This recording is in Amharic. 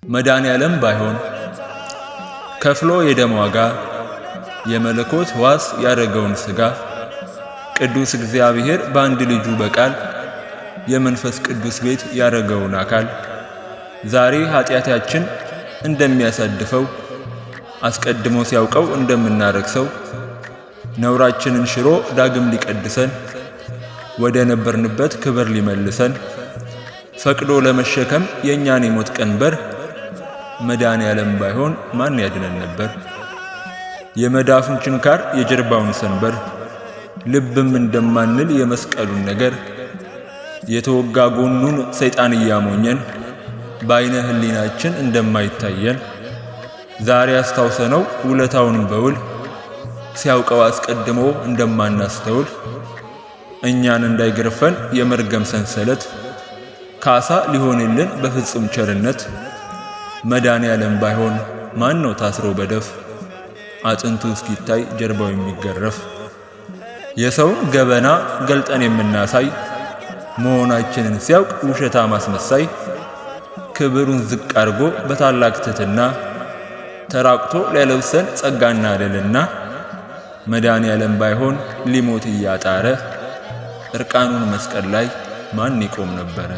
መድኃኔዓለም ባይሆን ከፍሎ የደም ዋጋ የመለኮት ዋስ ያደረገውን ሥጋ ቅዱስ እግዚአብሔር በአንድ ልጁ በቃል የመንፈስ ቅዱስ ቤት ያደረገውን አካል ዛሬ ኃጢአታችን እንደሚያሳድፈው አስቀድሞ ሲያውቀው እንደምናረክሰው ነውራችንን ሽሮ ዳግም ሊቀድሰን ወደ ነበርንበት ክብር ሊመልሰን ፈቅዶ ለመሸከም የእኛን የሞት ቀንበር መድኃኔዓለም ባይሆን ማን ያድነን ነበር? የመዳፉን ችንካር የጀርባውን ሰንበር ልብም እንደማንል የመስቀሉን ነገር የተወጋ ጎኑን ሰይጣን እያሞኘን በዓይነ ሕሊናችን እንደማይታየን ዛሬ አስታውሰነው ውለታውን በውል ሲያውቀው አስቀድሞ እንደማናስተውል እኛን እንዳይገርፈን የመርገም ሰንሰለት ካሳ ሊሆንልን በፍጹም ቸርነት መድኃኔዓለም ባይሆን ማን ነው ታስሮ በደፍ አጥንቱ እስኪታይ ጀርባው የሚገረፍ? የሰውን ገበና ገልጠን የምናሳይ መሆናችንን ሲያውቅ ውሸታም አስመሳይ ክብሩን ዝቅ አድርጎ በታላቅ ትሕትና ተራቅቶ ሊያለብሰን ጸጋና አደልና መድኃኔዓለም ባይሆን ሊሞት እያጣረ እርቃኑን መስቀል ላይ ማን ይቆም ነበረ?